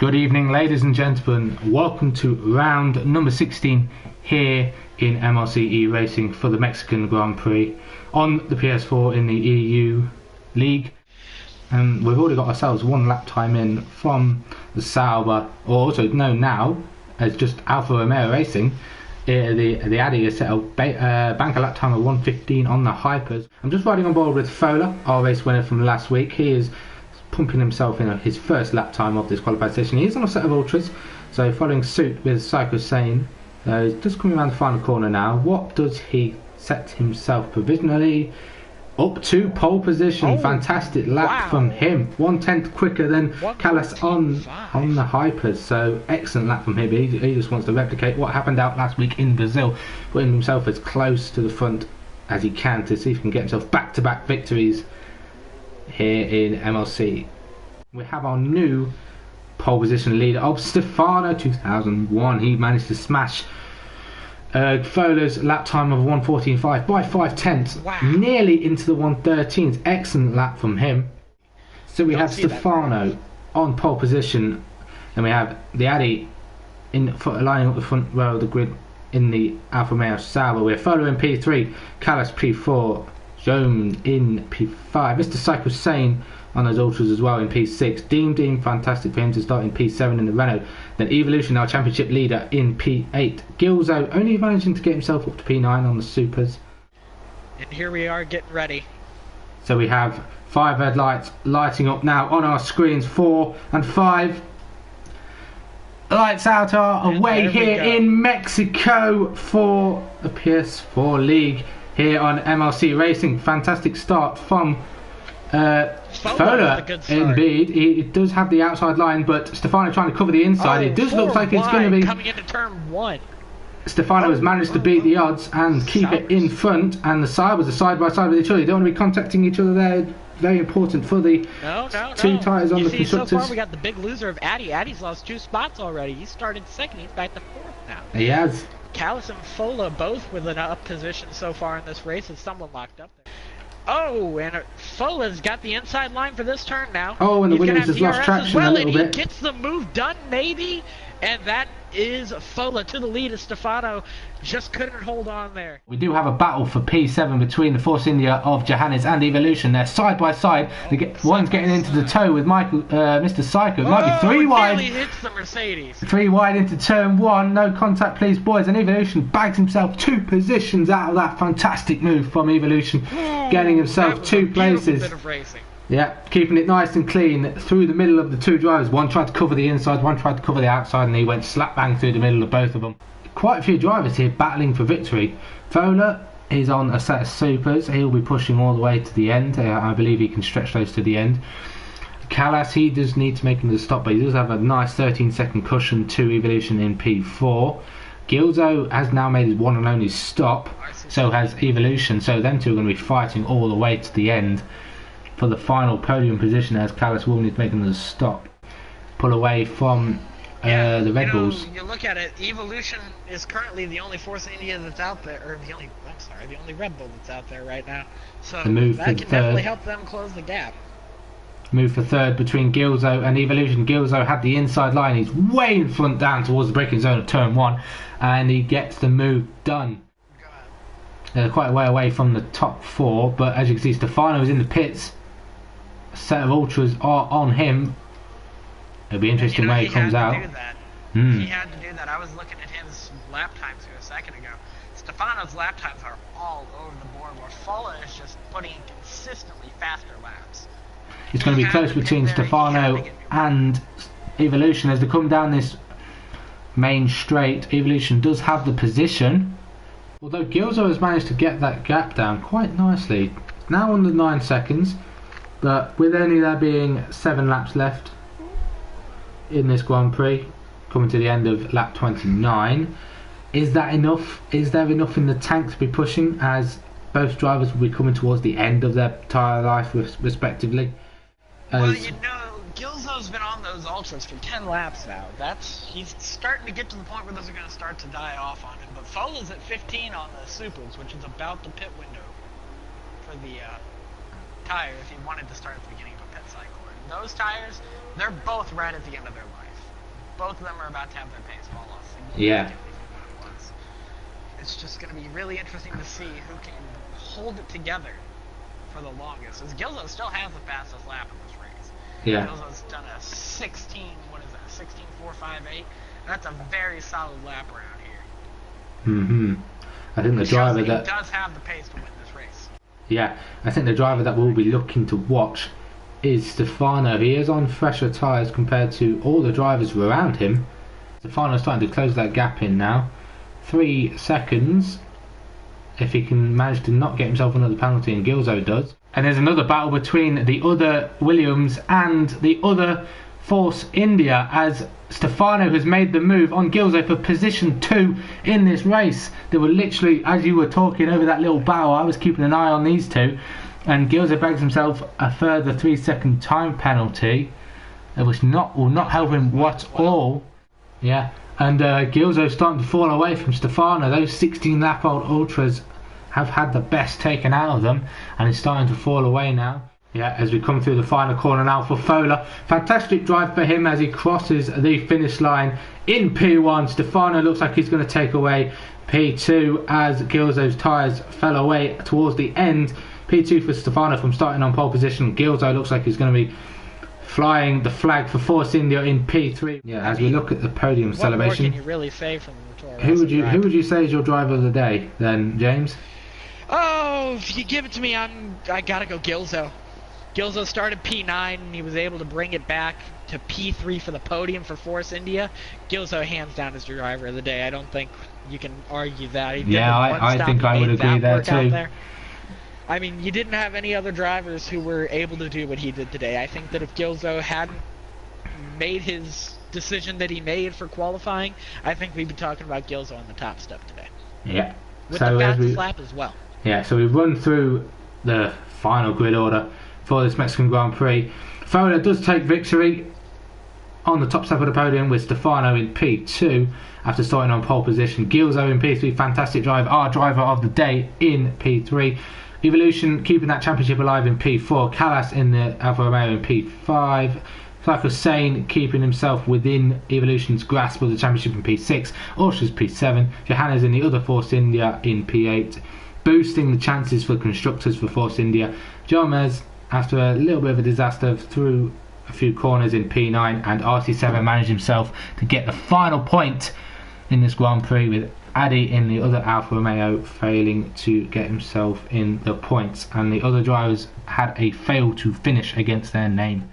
Good evening, ladies and gentlemen. Welcome to round number 16 here in MLCE Racing for the Mexican Grand Prix on the PS4 in the EU League. And we've already got ourselves one lap time in from the Sauber, or also known now as just Alfa Romeo Racing. The Addy has set a bank a lap time of 1:15 on the Hypers. I'm just riding on board with Fola, our race winner from last week. He is pumping himself in his first lap time of this qualified session. He is on a set of ultras, so following suit with Psycho Sane. He's just coming around the final corner now. What does he set himself provisionally? Up to pole position. Fantastic lap from him. 1/10 quicker than Callas on the Hypers. So excellent lap from him. He just wants to replicate what happened out last week in Brazil, putting himself as close to the front as he can to see if he can get himself back-to-back victories here in MLC. We have our new pole position leader of Stefano 2001. He managed to smash Fola's lap time of 1:14.5 by 5/10, nearly into the 1:13s. Excellent lap from him. So we have Stefano on pole position, and we have the Addy lining up the front row of the grid in the Alfa Romeo Sauber. We're Fola in P3, Callas P4, Jones in P5, Mr. Psycho Sane on those ultras as well in P6. Deem, fantastic for him to start in P7 in the Renault. Then Evolution, our championship leader, in P8. Gilzo only managing to get himself up to P9 on the Supers. And here we are getting ready. So we have 5 red lights lighting up now on our screens. 4 and 5. Lights out our way here in Mexico for the PS4 League here on MLC Racing. Fantastic start from Fola, indeed. He does have the outside line, but Stefano trying to cover the inside. It does look like it's going to be coming into turn 1. Stefano has managed to beat the odds and keep it in front, and the Sabres are side by side with each other. They don't want to be contacting each other there. Very important for the two tyres on the constructors. So far we got the big loser of Addy. Addy's lost 2 spots already. He started second. He's back to 4th now. He has. Callas and Fola both with an up position so far in this race, as someone locked up there. Oh, and Fola's got the inside line for this turn now. Oh, and the Williams has lost traction a little bit. And he gets the move done, maybe, and that is Fola to the lead as Stefano just couldn't hold on there. We do have a battle for P7 between the Force India of Johannes and Evolution. They're side by side. One's getting into the toe with Mr. Psycho. It might be 3 wide. He hits the Mercedes. 3 wide into turn 1. No contact, please, boys. And Evolution bags himself 2 positions out of that fantastic move from Evolution, getting himself 2 places. Bit of racing. Yeah, keeping it nice and clean through the middle of the 2 drivers. One tried to cover the inside, one tried to cover the outside, and he went slap bang through the middle of both of them. Quite a few drivers here battling for victory. Fola is on a set of supers. He'll be pushing all the way to the end. I believe he can stretch those to the end. Callas, he does need to make him to stop, but he does have a nice 13-second cushion to Evolution in P4. Gilzo has now made his one and only stop. So has Evolution. So them two are going to be fighting all the way to the end for the final podium position, as Callas will need to make another stop. Pull away from the Red Bulls. You look at it, Evolution is currently the only Force India that's out there, or the only Red Bull that's out there right now. So that can definitely help them close the gap. Move for third between Gilzo and Evolution. Gilzo had the inside line. He's way in front down towards the braking zone of turn 1, and he gets the move done. Quite a way away from the top 4, but as you can see, Stefano is in the pits. A set of ultras are on him. It'll be interesting where he comes out. He had to do that. I was looking at his lap times here a second ago. Stefano's lap times are all over the board, where Fola is just putting in consistently faster laps. It's going to be close between Stefano and Evolution as they come down this main straight. Evolution does have the position, although Gilzo has managed to get that gap down quite nicely. Now under 9 seconds, but with only there being 7 laps left in this Grand Prix, coming to the end of lap 29, is that enough? Is there enough in the tank to be pushing, as both drivers will be coming towards the end of their tyre life respectively? Well, you know, Gilzo's been on those ultras for 10 laps now. He's starting to get to the point where those are going to start to die off on him. But Fola's at 15 on the supers, which is about the pit window for the tire if he wanted to start at the beginning of a pit cycle. And those tires, they're both right at the end of their life. both of them are about to have their pace fall off Yeah. significantly from what it was. It's just going to be really interesting to see who can hold it together for the longest. As Gilzo still has the fastest lap in this race. Yeah. Gilzo's done a 16, what is that, 16.458? That's a very solid lap around here. Mm-hmm. I think the driver that... He does have the pace to win this race. Yeah, I think the driver that we'll be looking to watch is Stefano. He is on fresher tyres compared to all the drivers around him. Stefano's starting to close that gap in now. 3 seconds if he can manage to not get himself another penalty, and Gilzo does. And there's another battle between the other Williams and the other Force India, as Stefano has made the move on Gilzo for position 2 in this race. They were literally, as you were talking over that little battle, I was keeping an eye on these two, and Gilzo bags himself a further 3-second time penalty, which will not help him at all. Yeah, and Gilzo's starting to fall away from Stefano. Those 16 lap old ultras have had the best taken out of them, and he's starting to fall away now. Yeah, as we come through the final corner now for Fola. Fantastic drive for him as he crosses the finish line in P1. Stefano looks like he's going to take away P2 as Gilzo's tyres fell away towards the end. P2 for Stefano from starting on pole position. Gilzo looks like he's going to be flying the flag for Force India in P3. Yeah, as we look at the podium celebration. What more can you really say from the Toro who would you say is your driver of the day then, James? Oh, if you give it to me, I gotta go Gilzo. Gilzo started P9 and he was able to bring it back to P3 for the podium for Force India. Gilzo hands down is your driver of the day. I don't think you can argue that. Yeah, I think I would agree there too. I mean, you didn't have any other drivers who were able to do what he did today. I think that if Gilzo hadn't made his decision that he made for qualifying, I think we'd be talking about Gilzo on the top step today. Yeah. With the fastest lap as well. Yeah, so we've run through the final grid order for this Mexican Grand Prix. Fola does take victory on the top step of the podium with Stefano in P2 after starting on pole position. Gilzo in P3, fantastic drive, our driver of the day in P3. Evolution keeping that championship alive in P4. Callas in the Alfa Romeo in P5. Cycle Sane keeping himself within Evolution's grasp of the championship in P6. Orsh's P7. Johannes in the other Force India in P8. Boosting the chances for constructors for Force India. Jomez, after a little bit of a disaster through a few corners in P9, and RC7 managed himself to get the final point in this Grand Prix, with Addy in the other Alfa Romeo failing to get himself in the points, and the other drivers had a fail to finish against their name.